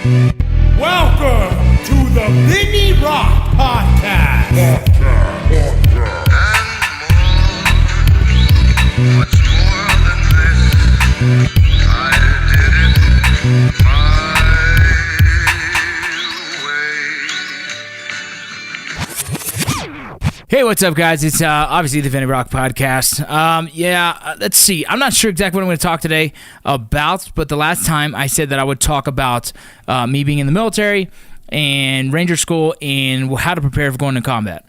Welcome to the Vinny Rock Podcast. Much more than this, I did it my way. Hey, what's up, guys? It's obviously the Vinny Rock Podcast. Let's see. I'm not sure exactly what I'm going to talk today about, but the last time I said that I would talk about me being in the military and Ranger School and how to prepare for going to combat.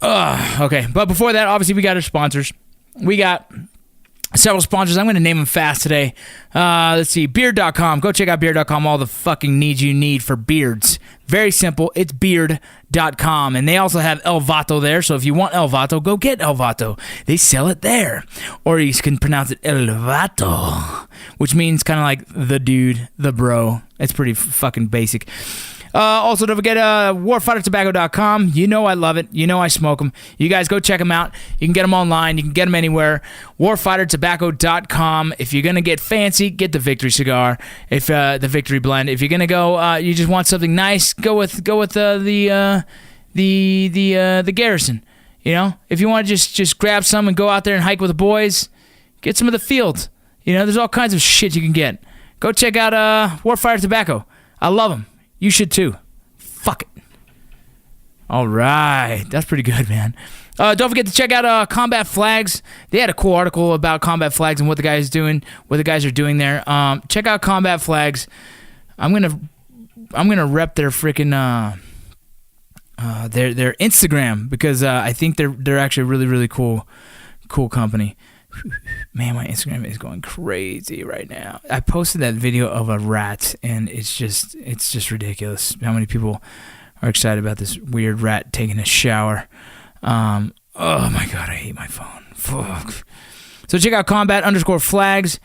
Okay, but before that, obviously, we got our sponsors. We got several sponsors. I'm going to name them fast today. Let's see. Beard.com. Go check out Beard.com. All the fucking needs you need for beards. Very simple. It's Beard.com. And they also have El Vato there. So if you want El Vato, go get El Vato. They sell it there. Or you can pronounce it El Vato, which means kind of like the dude, the bro. It's pretty fucking basic. Also, don't forget warfightertobacco.com. You know I love it. You know I smoke them. You guys go check them out. You can get them online. You can get them anywhere. warfightertobacco.com. If you're going to get fancy, get the Victory cigar. If the Victory blend. If you're going to go, you just want something nice, go with the Garrison. You know, if you want to just grab some and go out there and hike with the boys, get some of the Field. You know, there's all kinds of shit you can get. Go check out Warfighter Tobacco. I love them. You should too. Fuck it. All right. That's pretty good, man. Don't forget to check out Combat Flags. They had a cool article about Combat Flags and what the guys are doing there. Check out Combat Flags. I'm gonna rep their freaking their Instagram because I think they're actually a really, really cool company. Man, my Instagram is going crazy right now. I posted that video of a rat, and it's just ridiculous how many people are excited about this weird rat taking a shower. Oh my god, I hate my phone. Fuck. So check out Combat_Flags.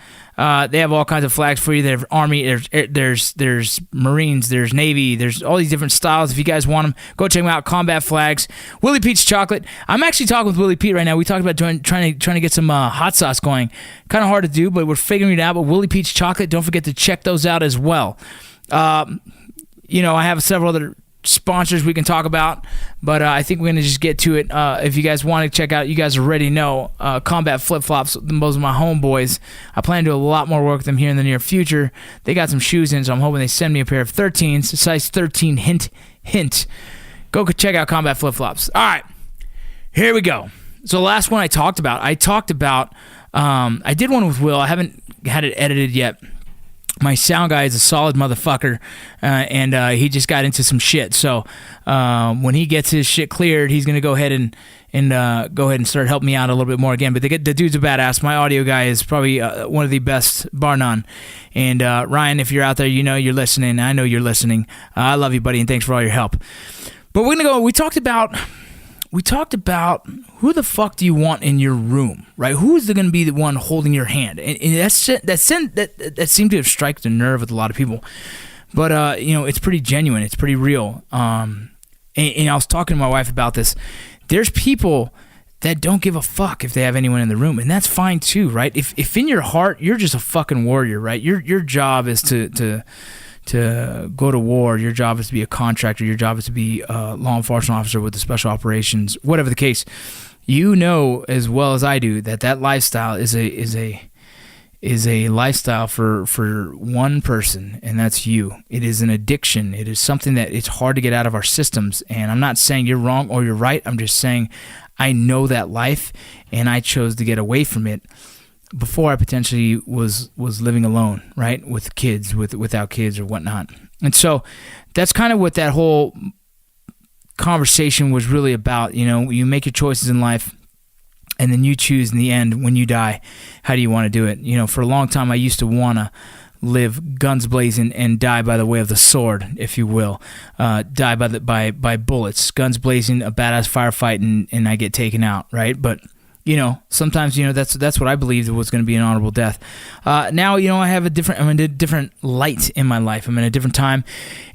They have all kinds of flags for you. They have Army, there's Marines, there's Navy, there's all these different styles. If you guys want them, go check them out. Combat Flags. Willie Pete's Chocolate. I'm actually talking with Willie Pete right now. We talked about trying to get some hot sauce going. Kind of hard to do, but we're figuring it out. But Willie Pete's Chocolate, don't forget to check those out as well. I have several other sponsors we can talk about, but I think we're going to just get to it. If you guys want to check out, you guys already know, Combat Flip-Flops, those are my homeboys. I plan to do a lot more work with them here in the near future. They got some shoes in, so I'm hoping they send me a pair of 13s, size 13, hint. Go check out Combat Flip-Flops. All right, here we go. So the last one I talked about, I did one with Will. I haven't had it edited yet. My sound guy is a solid motherfucker, and he just got into some shit. So when he gets his shit cleared, he's gonna go ahead and start helping me out a little bit more again. But the dude's a badass. My audio guy is probably one of the best, bar none. And Ryan, if you're out there, you know you're listening. I know you're listening. I love you, buddy, and thanks for all your help. But we're gonna go. We talked about who the fuck do you want in your room, right? Who is going to be the one holding your hand? And that seemed to have struck the nerve with a lot of people. But, it's pretty genuine. It's pretty real. And I was talking to my wife about this. There's people that don't give a fuck if they have anyone in the room, and that's fine too, right? If in your heart you're just a fucking warrior, right? Your job is to go to war. Your job is to be a contractor. Your job is to be a law enforcement officer with the special operations, whatever the case. You know as well as I do that lifestyle is a lifestyle for one person, and that's you. It is an addiction. It is something that it's hard to get out of our systems. And I'm not saying you're wrong or you're right. I'm just saying I know that life, and I chose to get away from it before I potentially was living alone, right, with kids, without kids or whatnot. And so that's kind of what that whole conversation was really about. You make your choices in life, and then you choose in the end when you die, how do you want to do it? For a long time I used to want to live guns blazing and die by the way of the sword, if you will. Die by bullets, guns blazing, a badass firefight, and I get taken out, right? But sometimes, that's what I believed was going to be an honorable death. Now, I have I'm in a different light in my life. I'm in a different time,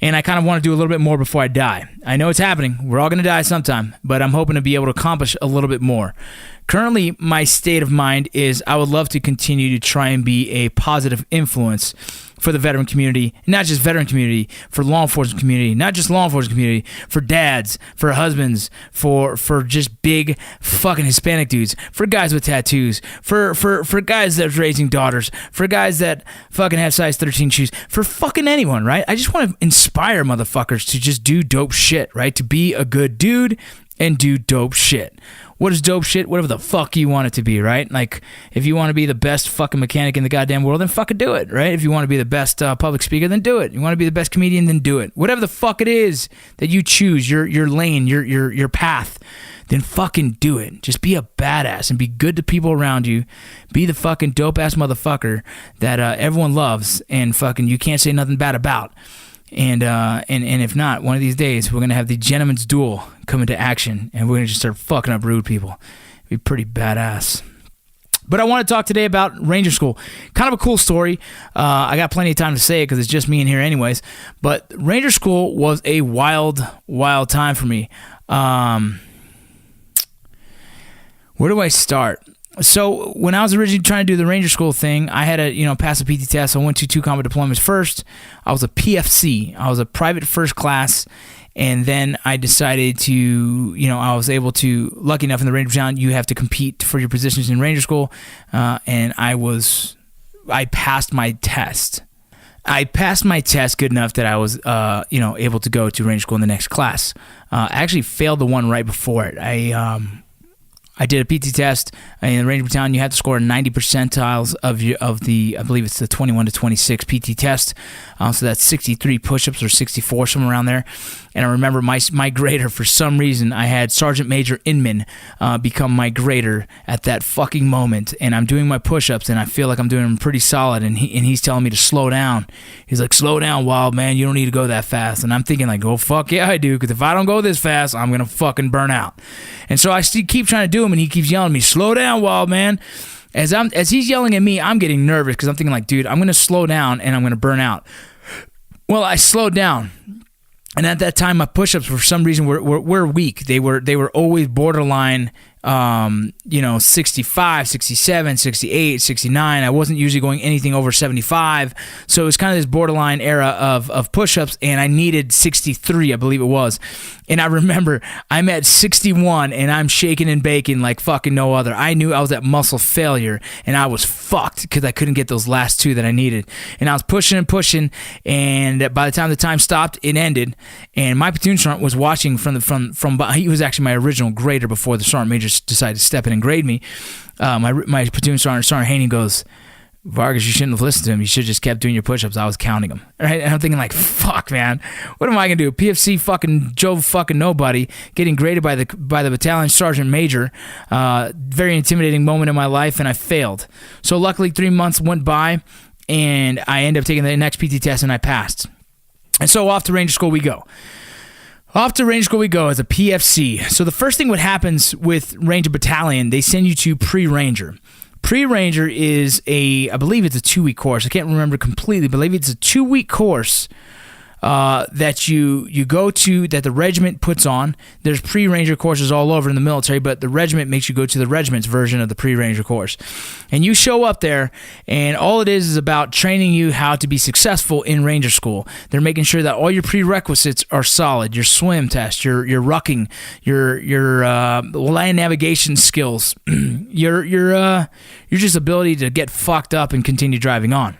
and I kind of want to do a little bit more before I die. I know it's happening. We're all going to die sometime, but I'm hoping to be able to accomplish a little bit more. Currently, my state of mind is I would love to continue to try and be a positive influence for the veteran community, not just veteran community, for law enforcement community, not just law enforcement community, for dads, for husbands, for just big fucking Hispanic dudes, for guys with tattoos, for guys that are raising daughters, for guys that fucking have size 13 shoes, for fucking anyone, right? I just want to inspire motherfuckers to just do dope shit, right? To be a good dude and do dope shit. What is dope shit? Whatever the fuck you want it to be, right? Like, if you want to be the best fucking mechanic in the goddamn world, then fucking do it, right? If you want to be the best public speaker, then do it. You want to be the best comedian, then do it. Whatever the fuck it is that you choose, your lane, your path, then fucking do it. Just be a badass and be good to people around you. Be the fucking dope-ass motherfucker that everyone loves and fucking you can't say nothing bad about. And if not, one of these days, we're going to have the gentleman's duel come into action, and we're going to just start fucking up rude people. It'd be pretty badass. But I want to talk today about Ranger School. Kind of a cool story. I got plenty of time to say it because it's just me in here anyways. But Ranger School was a wild, wild time for me. Where do I start? So when I was originally trying to do the Ranger School thing, I had to, pass a PT test. I went to 2 combat deployments first. I was a PFC. I was a private first class. And then I decided to, I was able to, lucky enough in the Ranger Battalion, you have to compete for your positions in Ranger School. And I passed my test. I passed my test good enough that I was, able to go to Ranger School in the next class. I actually failed the one right before it. I did a PT test in the Ranger Battalion. You have to score 90 percentiles of the, I believe it's the 21 to 26 PT test. So that's 63 push-ups or 64, somewhere around there. And I remember my grader, for some reason, I had Sergeant Major Inman become my grader at that fucking moment. And I'm doing my push-ups, and I feel like I'm doing them pretty solid. And he's telling me to slow down. He's like, slow down, wild man. You don't need to go that fast. And I'm thinking like, oh, fuck yeah, I do. Because if I don't go this fast, I'm going to fucking burn out. And so I keep trying to do him, and he keeps yelling at me, slow down, wild man. As he's yelling at me, I'm getting nervous because I'm thinking like, dude, I'm going to slow down, and I'm going to burn out. Well, I slowed down. And at that time, my push-ups, for some reason, were weak. They were always borderline, 65, 67, 68, 69. I wasn't usually going anything over 75. So it was kind of this borderline era of push-ups, and I needed 63, I believe it was. And I remember I'm at 61, and I'm shaking and baking like fucking no other. I knew I was at muscle failure, and I was fucked because I couldn't get those last 2 that I needed. And I was pushing and pushing, and by the time the time stopped, it ended. And my platoon sergeant was watching from he was actually my original grader before the sergeant major decided to step in and grade me. My platoon sergeant, Sergeant Haney, goes, Vargas, you shouldn't have listened to him. You should have just kept doing your push-ups. I was counting them. Right? And I'm thinking like, fuck, man. What am I going to do? PFC fucking Joe fucking nobody getting graded by the battalion sergeant major. Very intimidating moment in my life, and I failed. So luckily 3 months went by, and I ended up taking the next PT test, and I passed. And so off to Ranger School we go. Off to Ranger School we go as a PFC. So the first thing what happens with Ranger Battalion, they send you to Pre-Ranger. Pre-Ranger is I believe it's a 2-week course. I can't remember completely, but I believe it's a 2-week course that you go to, that the regiment puts on. There's pre-ranger courses all over in the military, but the regiment makes you go to the regiment's version of the pre-ranger course. And you show up there, and all it is about training you how to be successful in Ranger School. They're making sure that all your prerequisites are solid. Your swim test, your rucking, your land navigation skills, your just ability to get fucked up and continue driving on.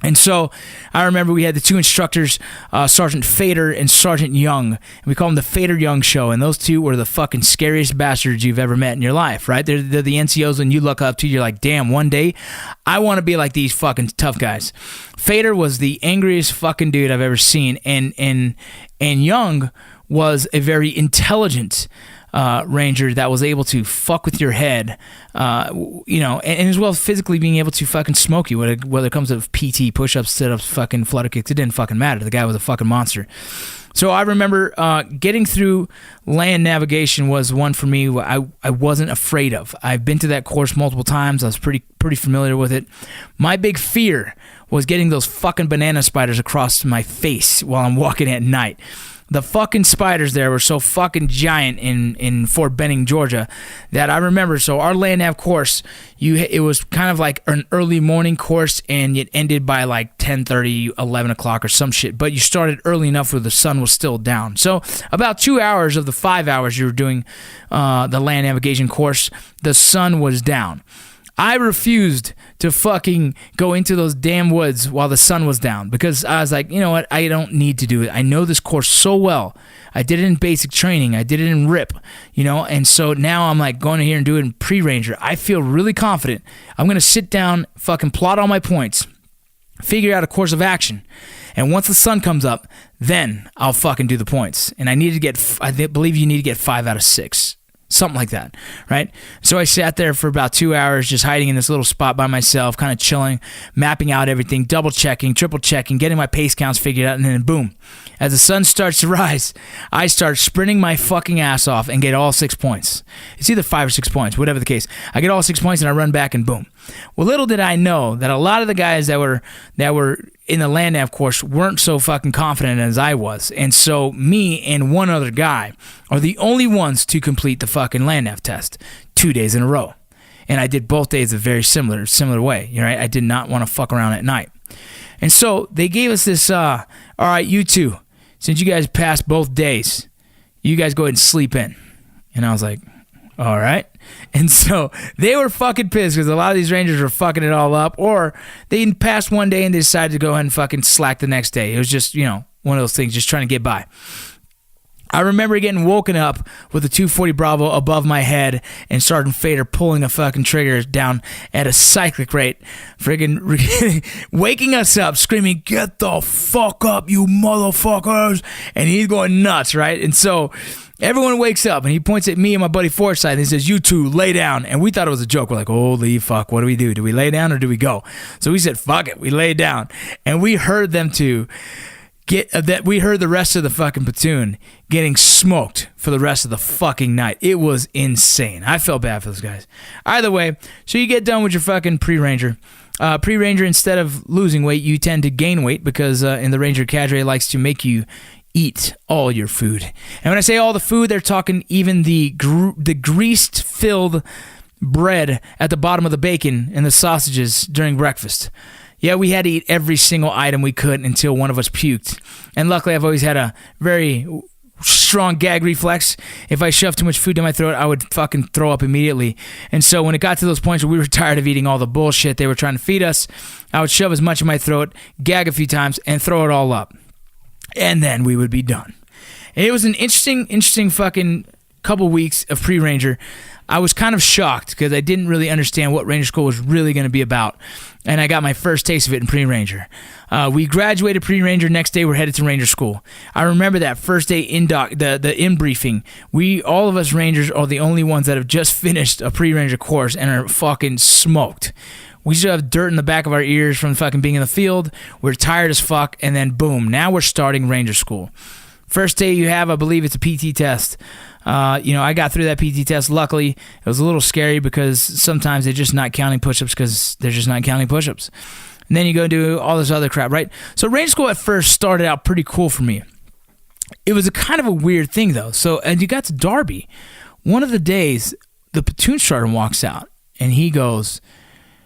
And so I remember we had the 2 instructors, Sergeant Fader and Sergeant Young. And we call them the Fader-Young show. And those 2 were the fucking scariest bastards you've ever met in your life, right? They're the NCOs, and you look up to, you're like, damn, one day I want to be like these fucking tough guys. Fader was the angriest fucking dude I've ever seen. And Young was a very intelligent Ranger that was able to fuck with your head, and as well as physically being able to fucking smoke you, whether it comes to PT, push-ups, sit-ups, fucking flutter kicks. It didn't fucking matter. The guy was a fucking monster. So I remember getting through land navigation was one for me I wasn't afraid of. I've been to that course multiple times. I was pretty familiar with it. My big fear was getting those fucking banana spiders across my face while I'm walking at night. the fucking spiders there were so fucking giant in Fort Benning, Georgia, that I remember. So our land nav course, it was kind of like an early morning course, and it ended by like 10:30, 11 o'clock or some shit. But you started early enough where the sun was still down. So about 2 hours of the 5 hours you were doing the land navigation course, the sun was down. I refused to fucking go into those damn woods while the sun was down, because I was like, you know what, I don't need to do it. I know this course so well. I did it in basic training. I did it in RIP, and so now I'm like going in here and do it in pre-ranger. I feel really confident. I'm going to sit down, fucking plot all my points, figure out a course of action, and once the sun comes up, then I'll fucking do the points. And I believe you need to get 5 out of 6. Something like that, right? So I sat there for about 2 hours just hiding in this little spot by myself, kind of chilling, mapping out everything, double checking, triple checking, getting my pace counts figured out, and then boom. As the sun starts to rise, I start sprinting my fucking ass off and get all 6 points. It's either 5 or 6 points, whatever the case. I get all 6 points and I run back and boom. Well, little did I know that a lot of the guys that were in the land nav course weren't so fucking confident as I was. And so me and one other guy are the only ones to complete the fucking land nav test 2 days in a row. And I did both days a very similar way. Right? I did not want to fuck around at night. And so they gave us this, all right, you two, since you guys passed both days, you guys go ahead and sleep in. And I was like, all right. And so they were fucking pissed because a lot of these rangers were fucking it all up, or they passed one day and they decided to go ahead and fucking slack the next day. It was just, one of those things, just trying to get by. I remember getting woken up with a 240 Bravo above my head and Sergeant Fader pulling the fucking trigger down at a cyclic rate, friggin' waking us up, screaming, "Get the fuck up, you motherfuckers!" And he's going nuts, right? And so everyone wakes up and he points at me and my buddy Forsyth and he says, "You two, lay down." And we thought it was a joke. We're like, holy fuck, what do we do? Do we lay down or do we go? So we said, fuck it, we lay down. And we heard them two we heard the rest of the fucking platoon getting smoked for the rest of the fucking night. It was insane. I felt bad for those guys. Either way, so you get done with your fucking pre-ranger. Pre-ranger, instead of losing weight, you tend to gain weight because in the ranger cadre, it likes to make you eat all your food. And when I say all the food, they're talking even the greased-filled bread at the bottom of the bacon and the sausages during breakfast. Yeah, we had to eat every single item we could until one of us puked. And luckily, I've always had a very strong gag reflex. If I shoved too much food down my throat, I would fucking throw up immediately. And so when it got to those points where we were tired of eating all the bullshit they were trying to feed us, I would shove as much in my throat, gag a few times, and throw it all up. And then we would be done. And it was an interesting fucking couple weeks of pre-ranger. I was kind of shocked because I didn't really understand what Ranger School was really going to be about. And I got my first taste of it in pre-Ranger. We graduated pre-Ranger. Next day, we're headed to Ranger School. I remember that first day the in-briefing. All of us Rangers are the only ones that have just finished a pre-Ranger course and are fucking smoked. We still have dirt in the back of our ears from fucking being in the field. We're tired as fuck. And then, boom, now we're starting Ranger School. First day you have, I believe it's a PT test. I got through that PT test. Luckily, it was a little scary because sometimes they're just not counting push-ups because they're just not counting push-ups. And then you go do all this other crap, right? So Ranger School at first started out pretty cool for me. It was a kind of a weird thing, though. So as you got to Darby, one of the days, the platoon sergeant walks out, and he goes,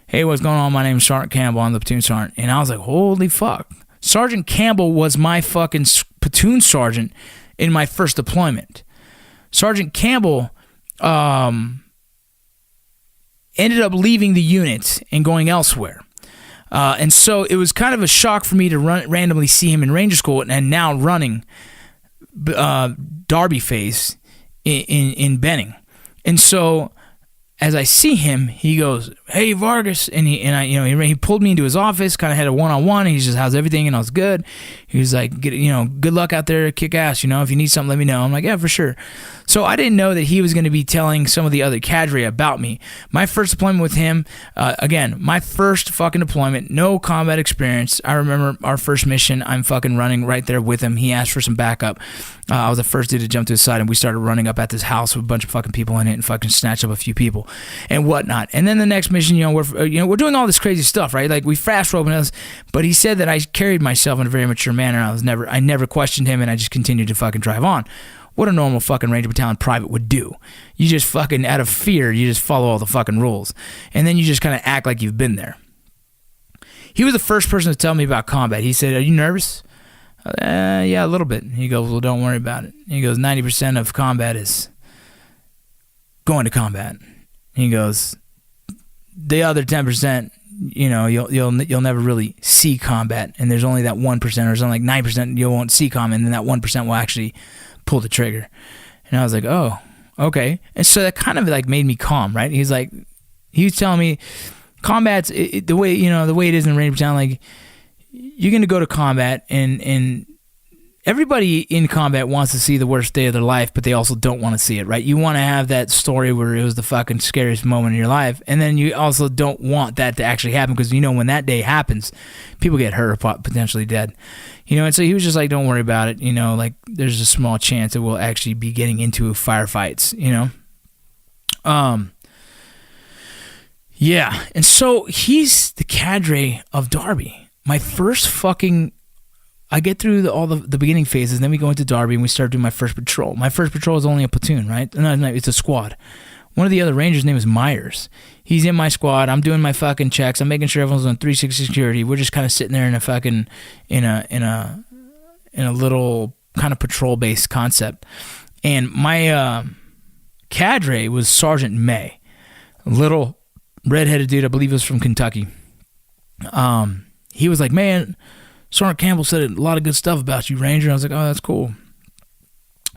"Hey, what's going on? My name is Sergeant Campbell. I'm the platoon sergeant." And I was like, holy fuck. Sergeant Campbell was my fucking platoon sergeant in my first deployment. Sergeant Campbell ended up leaving the unit and going elsewhere. And so it was kind of a shock for me to randomly see him in Ranger School and now running Darby phase in Benning. And so as I see him, he goes, "Hey, Vargas," and he pulled me into his office, kind of had a one-on-one. He says, "How's everything?" And I was good. He was like, "Good luck out there, kick ass. If you need something, let me know." I'm like, "Yeah, for sure." So I didn't know that he was going to be telling some of the other cadre about me. My first deployment with him, again, my first fucking deployment, no combat experience. I remember our first mission, I'm fucking running right there with him. He asked for some backup. I was the first dude to jump to his side, and we started running up at this house with a bunch of fucking people in it and fucking snatched up a few people. and whatnot. And then the next mission, we're doing all this crazy stuff, right? Like we fast roping us, but he said that I carried myself in a very mature manner. I never questioned him, and I just continued to fucking drive on. What a normal fucking Ranger Battalion private would do. You just fucking, out of fear, you just follow all the fucking rules. And then you just kind of act like you've been there. He was the first person to tell me about combat. He said, "Are you nervous?" Yeah, a little bit. He goes, "Well, don't worry about it." He goes, 90% of combat is going to combat. He goes, the other 10%, you'll never really see combat, and there's only that 1% or something like 9% you won't see combat, and then that 1% will actually pull the trigger. And I was like, oh, okay. And so that kind of like made me calm, right? He was telling me combat's the way it is in Ranger Battalion. Like, you're gonna go to combat, and everybody in combat wants to see the worst day of their life, but they also don't want to see it, right? You want to have that story where it was the fucking scariest moment in your life, and then you also don't want that to actually happen, because when that day happens, people get hurt or potentially dead. And so he was just like, don't worry about it, like there's a small chance that we'll actually be getting into firefights, Yeah, and so he's the cadre of Darby. My first fucking... I get through all the beginning phases, and then we go into Darby, and we start doing my first patrol. My first patrol is only a platoon, right? No, it's a squad. One of the other Rangers' name is Myers. He's in my squad. I'm doing my fucking checks. I'm making sure everyone's on 360 security. We're just kind of sitting there in a fucking in a little kind of patrol-based concept. And my cadre was Sergeant May, a little redheaded dude. I believe he was from Kentucky. He was like, "Man, Sergeant Campbell said a lot of good stuff about you, Ranger." I was like, "Oh, that's cool."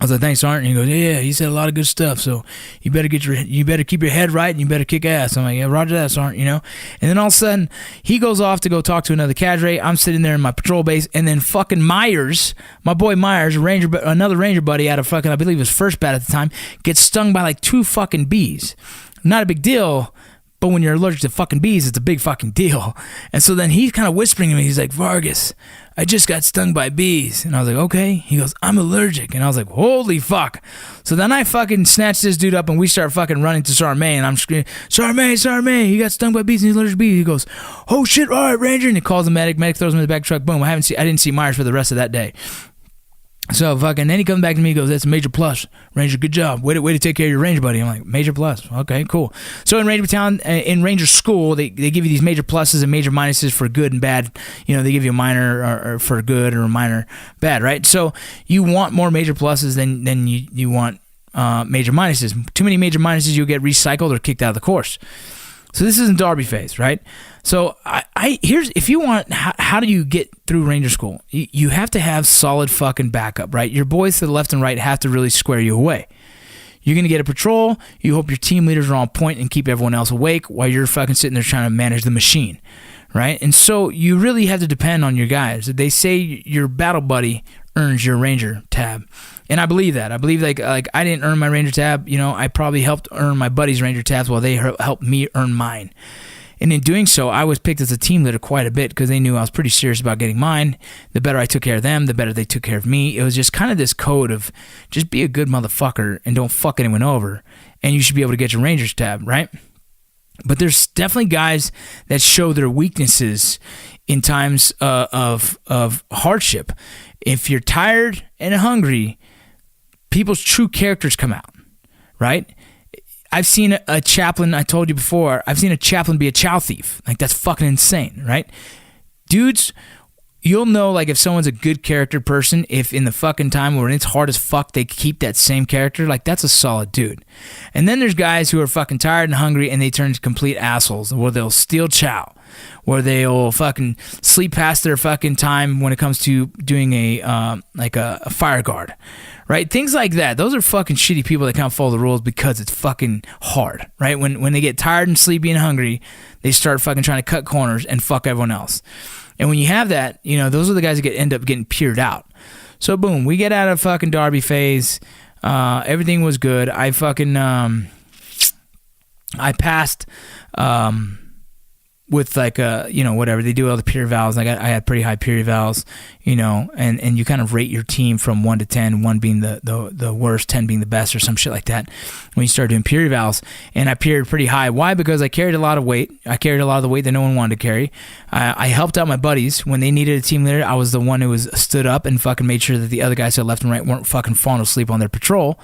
I was like, "Thanks, Sergeant." He goes, "Yeah, he said a lot of good stuff. So you better keep your head right, and you better kick ass." I'm like, "Yeah, roger that, Sergeant." And then all of a sudden, he goes off to go talk to another cadre. I'm sitting there in my patrol base, and then fucking Myers, my boy Myers, another Ranger buddy out of fucking, I believe it was first bat at the time, gets stung by like 2 fucking bees. Not a big deal. But when you're allergic to fucking bees, it's a big fucking deal. And so then he's kind of whispering to me. He's like, "Vargas, I just got stung by bees." And I was like, "Okay." He goes, "I'm allergic." And I was like, "Holy fuck." So then I fucking snatch this dude up, and we start fucking running to Sergeant May, and I'm screaming, Sergeant May, he got stung by bees and he's allergic to bees." He goes, "Oh shit, all right, Ranger." And he calls the medic. Medic throws him in the back of the truck. Boom. I didn't see Myers for the rest of that day. So fucking, then he comes back to me, he goes, "That's a major plus, Ranger, good job. Way to take care of your Ranger buddy." I'm like, "Major plus, okay, cool." So in Ranger Battalion, in Ranger School, they give you these major pluses and major minuses for good and bad. They give you a minor or for good or a minor bad, right? So you want more major pluses than you want major minuses. Too many major minuses, you'll get recycled or kicked out of the course. So this isn't Darby phase, right? So here's, if you want, how do you get through Ranger School? You have to have solid fucking backup, right? Your boys to the left and right have to really square you away. You're going to get a patrol. You hope your team leaders are on point and keep everyone else awake while you're fucking sitting there trying to manage the machine, right? And so you really have to depend on your guys. They say your battle buddy earns your Ranger tab. And I believe that. I believe like I didn't earn my Ranger tab. I probably helped earn my buddies' Ranger tabs while they helped me earn mine. And in doing so, I was picked as a team leader quite a bit because they knew I was pretty serious about getting mine. The better I took care of them, the better they took care of me. It was just kind of this code of just be a good motherfucker and don't fuck anyone over, and you should be able to get your Rangers tab, right? But there's definitely guys that show their weaknesses in times of hardship. If you're tired and hungry, people's true characters come out, right? I've seen a chaplain, I told you before, I've seen a chaplain be a chow thief. Like, that's fucking insane, right? Dudes, you'll know, like, if someone's a good character person, if in the fucking time when it's hard as fuck, they keep that same character, like, that's a solid dude. And then there's guys who are fucking tired and hungry, and they turn into complete assholes, where they'll steal chow, where they'll fucking sleep past their fucking time when it comes to doing a fire guard, right? Things like that. Those are fucking shitty people that can't follow the rules because it's fucking hard, right? When they get tired and sleepy and hungry, they start fucking trying to cut corners and fuck everyone else. And when you have that, those are the guys that end up getting peered out. So boom, we get out of fucking Darby phase. Everything was good. I fucking I passed with like whatever they do all the peer vals. I had pretty high peer vals, and you kind of rate your team from 1 to 10, 1 being the worst, 10 being the best, or some shit like that when you start doing peer vals. And I peered pretty high. Why? Because I carried a lot of weight. I carried a lot of the weight that no one wanted to carry. I helped out my buddies when they needed a team leader. I was the one who was stood up and fucking made sure that the other guys to the left and right weren't fucking falling asleep on their patrol.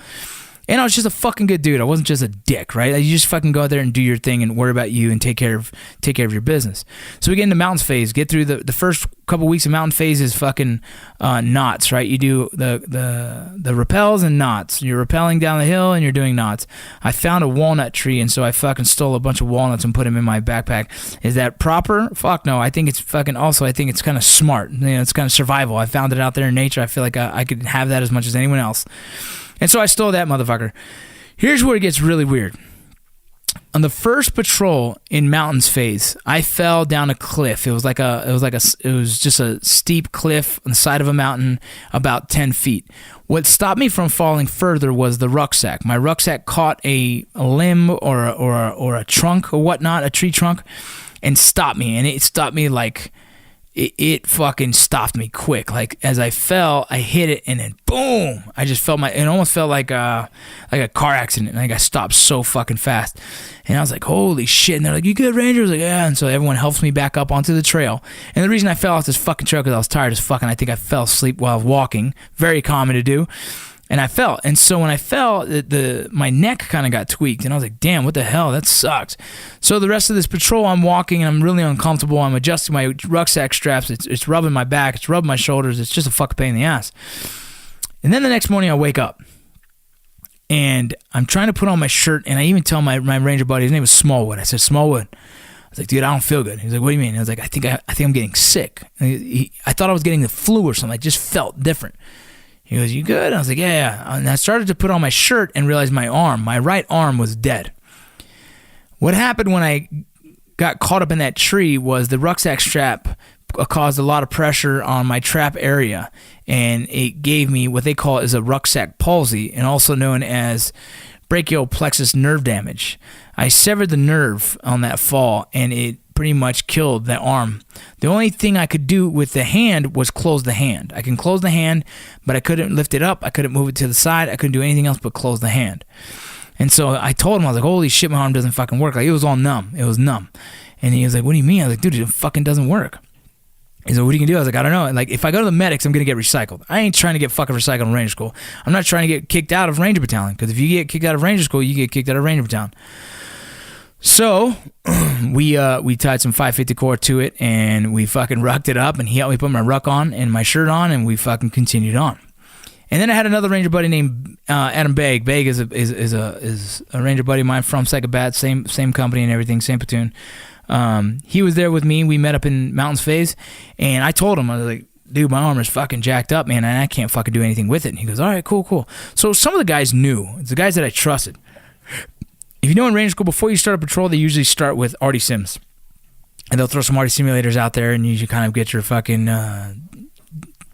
And I was just a fucking good dude. I wasn't just a dick, right? You just fucking go out there and do your thing and worry about you and take care of your business. So we get into mountains phase. Get through the first couple weeks of mountain phase is fucking knots, right? You do the rappels and knots. You're rappelling down the hill and you're doing knots. I found a walnut tree, and so I fucking stole a bunch of walnuts and put them in my backpack. Is that proper? Fuck no. I think it's fucking also, I think it's kind of smart. It's kind of survival. I found it out there in nature. I feel like I could have that as much as anyone else. And so I stole that motherfucker. Here's where it gets really weird. On the first patrol in mountains phase, I fell down a cliff. It was just a steep cliff on the side of a mountain, about 10 feet. What stopped me from falling further was the rucksack. My rucksack caught a limb or a trunk or whatnot, a tree trunk, and stopped me. And it stopped me like. It fucking stopped me quick. Like as I fell, I hit it and then boom! I just felt it almost felt like a car accident. Like I stopped so fucking fast, and I was like, "Holy shit!" And they're like, "You good, Ranger?" I was like, "Yeah." And so everyone helps me back up onto the trail. And the reason I fell off this fucking trail because I was tired as fuck, and I think I fell asleep while walking. Very common to do. And I fell. And so when I fell, my neck kind of got tweaked. And I was like, damn, what the hell? That sucks. So the rest of this patrol, I'm walking and I'm really uncomfortable. I'm adjusting my rucksack straps. It's rubbing my back. It's rubbing my shoulders. It's just a fucking pain in the ass. And then the next morning I wake up. And I'm trying to put on my shirt. And I even tell my ranger buddy, his name was Smallwood. I said, Smallwood. I was like, dude, I don't feel good. He's like, what do you mean? I was like, I think I'm getting sick. I thought I was getting the flu or something. I just felt different. He goes, you good? I was like, yeah. And I started to put on my shirt and realized my right arm was dead. What happened when I got caught up in that tree was the rucksack strap caused a lot of pressure on my trap area, and it gave me what they call is a rucksack palsy, and also known as brachial plexus nerve damage. I severed the nerve on that fall, and it pretty much killed that arm. The only thing I could do with the hand was close the hand. I can close the hand, but I couldn't lift it up. I couldn't move it to the side. I couldn't do anything else but close the hand. And so I told him, I was like, holy shit, my arm doesn't fucking work. Like, it was all numb. It was numb. And he was like, what do you mean? I was like, dude, it fucking doesn't work. He said, what are you going to do? I was like, I don't know. And like, if I go to the medics, I'm going to get recycled. I ain't trying to get fucking recycled in Ranger School. I'm not trying to get kicked out of Ranger Battalion, because if you get kicked out of Ranger School, you get kicked out of Ranger Battalion. So we tied some 550 core to it, and we fucking rucked it up, and he helped me put my ruck on and my shirt on, and we fucking continued on. And then I had another Ranger buddy named Adam Begg. Begg is a Ranger buddy of mine from Second Bat, same company and everything, same platoon. He was there with me. We met up in Mountains Phase, and I told him, I was like, dude, my arm is fucking jacked up, man, and I can't fucking do anything with it. And he goes, all right, cool. So some of the guys knew. It's the guys that I trusted. If you know in Ranger School, before you start a patrol, they usually start with Arty Sims. And they'll throw some Arty simulators out there, and you kind of get your fucking,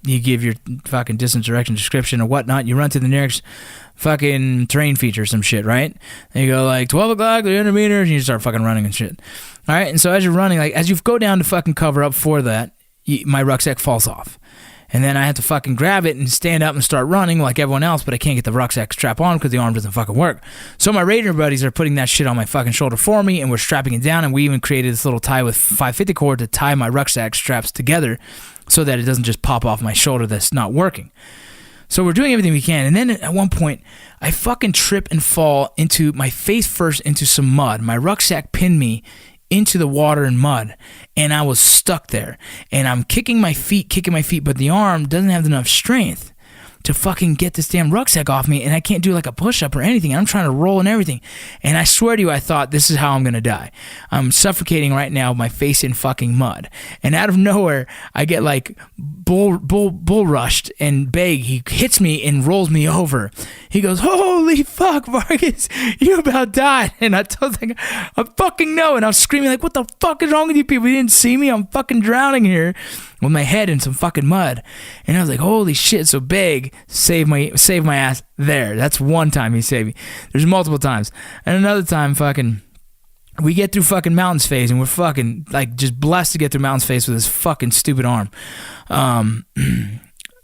you give your fucking distance, direction, description, or whatnot. You run to the nearest fucking terrain feature or some shit, right? And you go like 12 o'clock, 300 meters, and you start fucking running and shit. All right, and so as you're running, like as you go down to fucking cover up for that, my rucksack falls off. And then I have to fucking grab it and stand up and start running like everyone else, but I can't get the rucksack strap on because the arm doesn't fucking work. So my Ranger buddies are putting that shit on my fucking shoulder for me, and we're strapping it down, and we even created this little tie with 550 cord to tie my rucksack straps together so that it doesn't just pop off my shoulder that's not working. So we're doing everything we can, and then at one point, I fucking trip and fall into my face first into some mud. My rucksack pinned me into the water and mud, and I was stuck there, and I'm kicking my feet, but the arm doesn't have enough strength to fucking get this damn rucksack off me, and I can't do like a push-up or anything. I'm trying to roll and everything, and I swear to you, I thought, this is how I'm gonna die. I'm suffocating right now, my face in fucking mud, and out of nowhere, I get like bull rushed, and Begg, he hits me and rolls me over. He goes, holy fuck, Vargas, you about died. And I was like, I fucking know, and I was screaming like, what the fuck is wrong with you people? You didn't see me? I'm fucking drowning here with my head in some fucking mud. And I was like, holy shit. So Begg saved my ass there. That's one time he saved me. There's multiple times. And another time fucking we get through fucking mountains phase, and we're fucking like just blessed to get through mountains phase with this fucking stupid arm.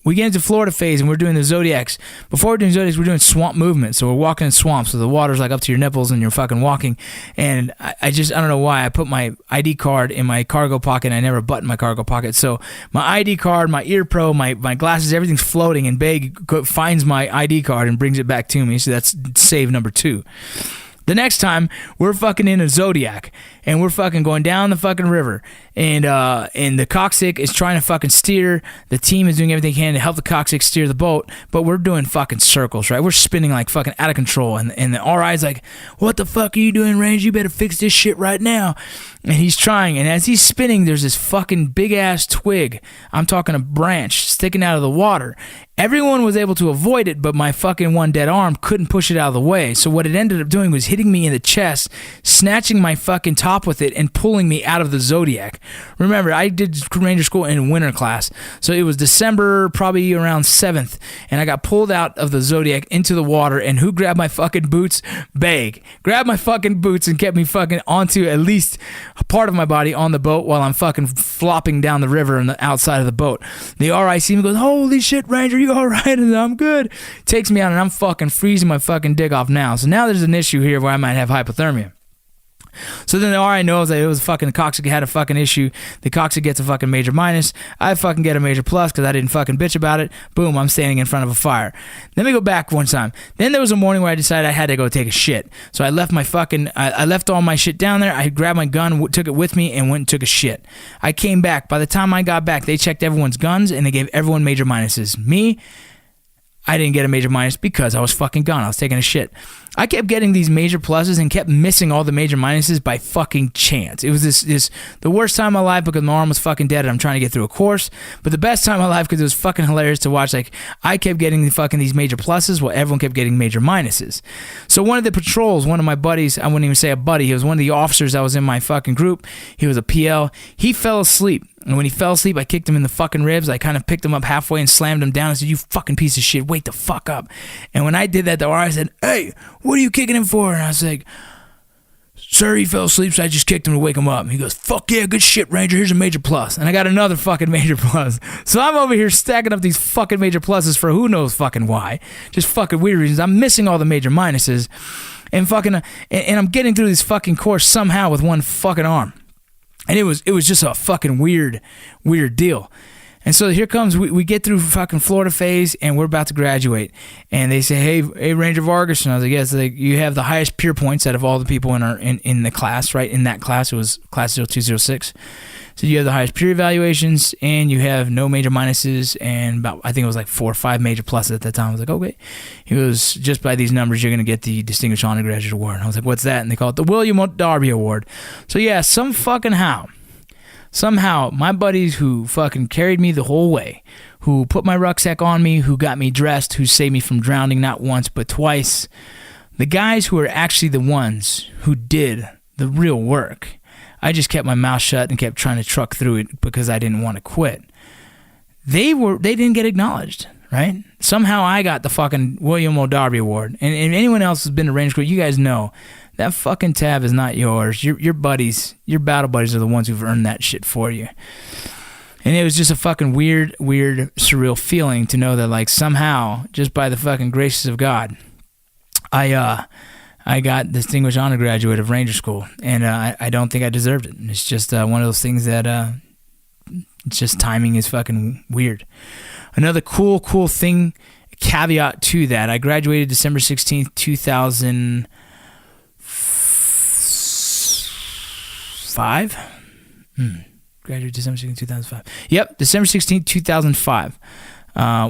We get into Florida phase, and we're doing the Zodiacs. Before we're doing Zodiacs, we're doing swamp movement. So we're walking in swamps, so the water's like up to your nipples, and you're fucking walking. And I don't know why, I put my ID card in my cargo pocket, and I never buttoned my cargo pocket. So my ID card, my ear pro, my glasses, everything's floating, and Beg finds my ID card and brings it back to me. So that's save number 2. The next time, we're fucking in a Zodiac, and we're fucking going down the fucking river, and the coccyx is trying to fucking steer. The team is doing everything they can to help the coccyx steer the boat, but we're doing fucking circles, right? We're spinning like fucking out of control, and the RI's like, what the fuck are you doing, Range? You better fix this shit right now. And he's trying, and as he's spinning, there's this fucking big-ass twig, I'm talking a branch, sticking out of the water. Everyone was able to avoid it, but my fucking one dead arm couldn't push it out of the way. So what it ended up doing was hitting me in the chest, snatching my fucking top with it, and pulling me out of the Zodiac. Remember, I did Ranger School in winter class, so it was December, probably around 7th, and I got pulled out of the Zodiac into the water, and who grabbed my fucking boots? Beg. Grabbed my fucking boots and kept me fucking onto at least a part of my body on the boat while I'm fucking flopping down the river on the outside of the boat. The RI sees me, goes, holy shit, Ranger, you alright? And I'm good. Takes me out, and I'm fucking freezing my fucking dick off now. So now there's an issue here where I might have hypothermia. So then the RI knows that it was fucking the coccyx had a fucking issue. The coccyx gets a fucking major minus. I fucking get a major plus because I didn't fucking bitch about it. Boom, I'm standing in front of a fire. Then we go back one time. Then there was a morning where I decided I had to go take a shit. So I left my fucking, I left all my shit down there. I grabbed my gun, took it with me, and went and took a shit. I came back. By the time I got back, they checked everyone's guns, and they gave everyone major minuses. Me, I didn't get a major minus because I was fucking gone. I was taking a shit. I kept getting these major pluses and kept missing all the major minuses by fucking chance. It was the worst time of my life because my arm was fucking dead and I'm trying to get through a course. But the best time of my life because it was fucking hilarious to watch. Like, I kept getting these major pluses while everyone kept getting major minuses. So one of the patrols, one of my buddies, I wouldn't even say a buddy, he was one of the officers that was in my fucking group. He was a PL. He fell asleep. And when he fell asleep, I kicked him in the fucking ribs. I kind of picked him up halfway and slammed him down. I said, you fucking piece of shit, wake the fuck up. And when I did that, the RI said, hey, what are you kicking him for? And I was like, sir, he fell asleep, so I just kicked him to wake him up. And he goes, fuck yeah, good shit, Ranger, here's a major plus. And I got another fucking major plus. So I'm over here stacking up these fucking major pluses for who knows fucking why. Just fucking weird reasons. I'm missing all the major minuses. And fucking, and I'm getting through this fucking course somehow with one fucking arm. And it was just a fucking weird deal. And so here comes, we get through fucking Florida phase, and we're about to graduate. And they say, hey, Ranger Vargas. And I was like, yes, like, you have the highest peer points out of all the people in the class, right? In that class, it was class 0206. So you have the highest peer evaluations, and you have no major minuses, and about, I think it was like 4 or 5 major pluses at that time. I was like, okay. He goes, just by these numbers, you're going to get the Distinguished Undergraduate Award. And I was like, what's that? And they call it the William Darby Award. So yeah, Somehow, my buddies who fucking carried me the whole way, who put my rucksack on me, who got me dressed, who saved me from drowning not once but twice, the guys who are actually the ones who did the real work, I just kept my mouth shut and kept trying to truck through it because I didn't want to quit. They didn't get acknowledged, right? Somehow I got the fucking William O. Darby Award. And anyone else who's been to Ranger School, you guys know, that fucking tab is not yours. Your buddies, your battle buddies are the ones who've earned that shit for you. And it was just a fucking weird, surreal feeling to know that, like, somehow, just by the fucking graces of God, I got Distinguished Undergraduate of Ranger School. And I don't think I deserved it. It's just one of those things that it's just timing is fucking weird. Another cool thing, caveat to that, I graduated December 16th, 2005. Graduated December 16th, 2005. Yep, December 16th, 2005.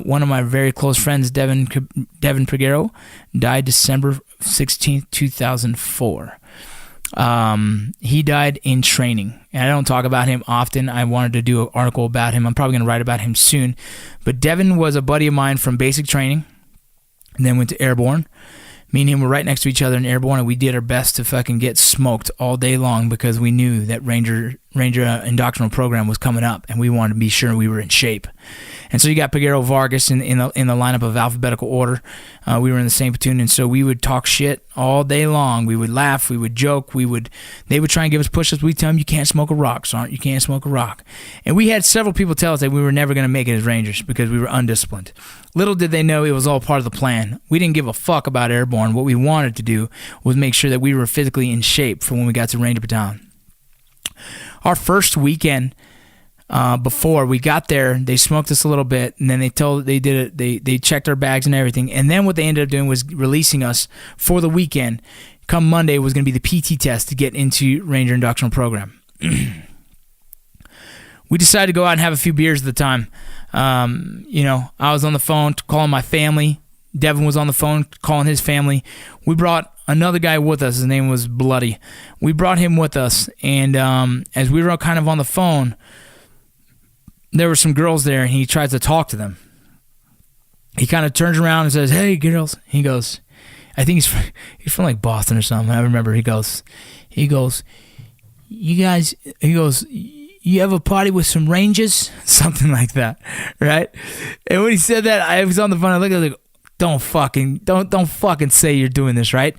One of my very close friends, Devin Pregero, died December 16th, 2004. He died in training. And I don't talk about him often. I wanted to do an article about him. I'm probably going to write about him soon. But Devin was a buddy of mine from basic training and then went to airborne. Me and him were right next to each other in airborne, and we did our best to fucking get smoked all day long because we knew that Ranger Ranger indoctrinal program was coming up, and we wanted to be sure we were in shape. And so you got Piguero Vargas in the lineup of alphabetical order. We were in the same platoon, and so we would talk shit all day long. We would laugh, we would joke, they would try and give us push-ups. We'd tell them, you can't smoke a rock, Sergeant, you can't smoke a rock. And we had several people tell us that we were never going to make it as Rangers because we were undisciplined. Little did they know it was all part of the plan. We didn't give a fuck about airborne. What we wanted to do was make sure that we were physically in shape for when we got to Ranger Battalion. Our first weekend, before we got there, they smoked us a little bit, and then they checked our bags and everything, and then what they ended up doing was releasing us for the weekend. Come Monday was going to be the PT test to get into Ranger Inductional Program. We decided to go out and have a few beers at the time. I was on the phone calling my family. Devin was on the phone calling his family. We brought another guy with us. His name was Bloody. We brought him with us, and as we were kind of on the phone, there were some girls there, and he tries to talk to them. He kind of turns around and says, "Hey, girls." He goes, I think he's from like Boston or something. I remember he goes, "You guys," he goes, "you have a party with some Rangers?" Something like that, right? And when he said that, I was on the phone. I looked at him like, don't fucking say you're doing this, right?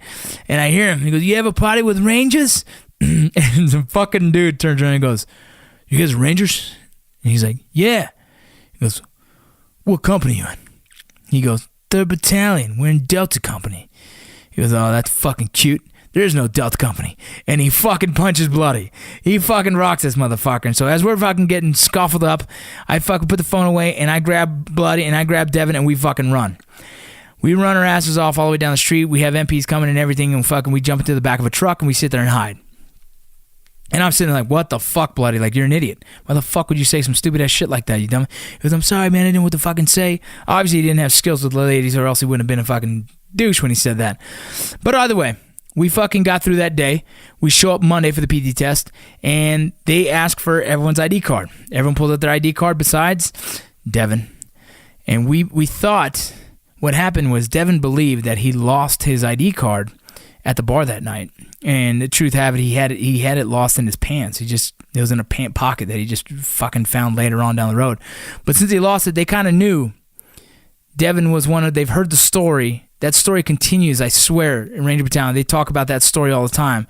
And I hear him. He goes, "You have a party with Rangers?" And some fucking dude turns around and goes, "You guys are Rangers?" And he's like, "Yeah." He goes, "What company you in?" He goes, "3rd Battalion. We're in Delta Company." He goes, "Oh, that's fucking cute. There is no Delta Company." And he fucking punches Bloody. He fucking rocks this motherfucker. And so as we're fucking getting scuffled up, I fucking put the phone away, and I grab Bloody, and I grab Devin, and we fucking run. We run our asses off all the way down the street. We have MPs coming and everything, and fucking we jump into the back of a truck, and we sit there and hide. And I'm sitting there like, what the fuck, Bloody? Like, you're an idiot. Why the fuck would you say some stupid ass shit like that, you dumb? He goes, "I'm sorry, man. I didn't know what to fucking say." Obviously, he didn't have skills with the ladies, or else he wouldn't have been a fucking douche when he said that. But either way, we fucking got through that day. We show up Monday for the PT test, and they ask for everyone's ID card. Everyone pulls out their ID card besides Devin. And we thought what happened was Devin believed that he lost his ID card at the bar that night. And the truth have it, he had it lost in his pants. It was in a pant pocket that he just fucking found later on down the road. But since he lost it, they kind of knew Devin was they've heard the story. That story continues, I swear, in Ranger Battalion. They talk about that story all the time.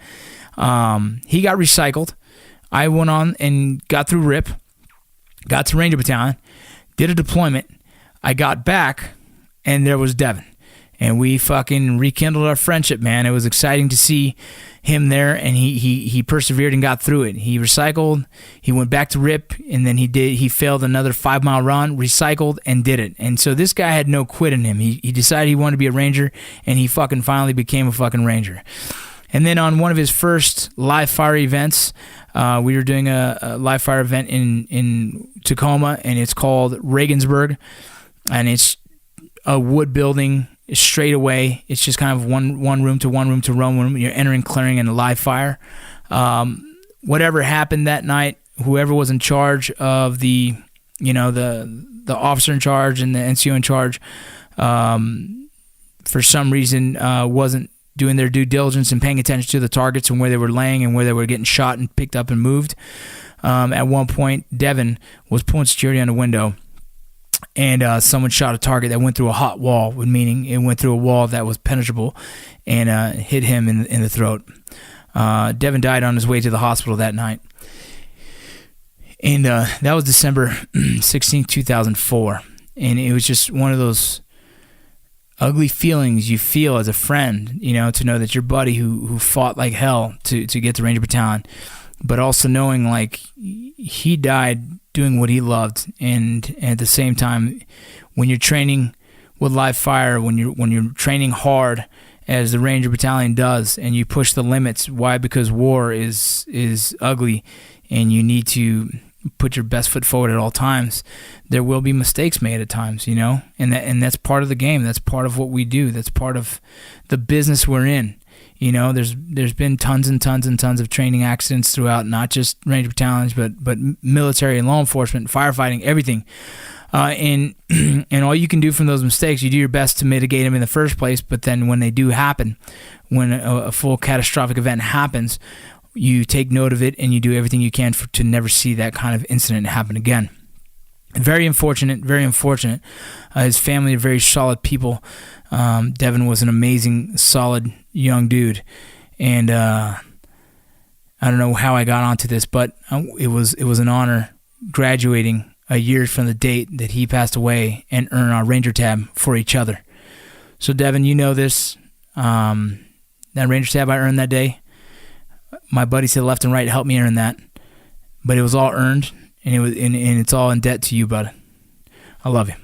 He got recycled. I went on and got through RIP, got to Ranger Battalion, did a deployment. I got back, and there was Devin. And we fucking rekindled our friendship, man. It was exciting to see him there, and he persevered and got through it. He recycled, he went back to RIP, and then he failed another 5-mile run, recycled, and did it. And so this guy had no quit in him. He decided he wanted to be a Ranger, and he fucking finally became a fucking Ranger. And then on one of his first live fire events, we were doing a live fire event in Tacoma, and it's called Regensburg, and it's a wood building. Straight away, it's just kind of one room to one room. You're entering clearing in a live fire. Whatever happened that night, whoever was in charge of the officer in charge and the NCO in charge, for some reason wasn't doing their due diligence and paying attention to the targets and where they were laying and where they were getting shot and picked up and moved. At one point, Devin was pulling security on the window, and someone shot a target that went through a hot wall, meaning it went through a wall that was penetrable, and hit him in the throat. Devin died on his way to the hospital that night. And that was December 16, 2004. And it was just one of those ugly feelings you feel as a friend, to know that your buddy who fought like hell to get to Ranger Battalion, but also knowing like he died doing what he loved. And at the same time, when you're training with live fire, when you're training hard as the Ranger Battalion does, and you push the limits, why? Because war is ugly, and you need to put your best foot forward at all times. There will be mistakes made at times, and that's part of the game. That's part of what we do. That's part of the business we're in. There's been tons and tons and tons of training accidents throughout, not just Ranger Battalions, but military and law enforcement, firefighting, everything. And all you can do from those mistakes, you do your best to mitigate them in the first place. But then when they do happen, when a full catastrophic event happens, you take note of it and you do everything you can to never see that kind of incident happen again. Very unfortunate, very unfortunate. His family are very solid people. Devin was an amazing, solid young dude. And I don't know how I got onto this, but it was an honor graduating a year from the date that he passed away and earn our Ranger tab for each other. So Devin, you know this. That Ranger tab I earned that day, my buddies to the left and right helped me earn that, but it was all earned, and it's all in debt to you, bud. I love you.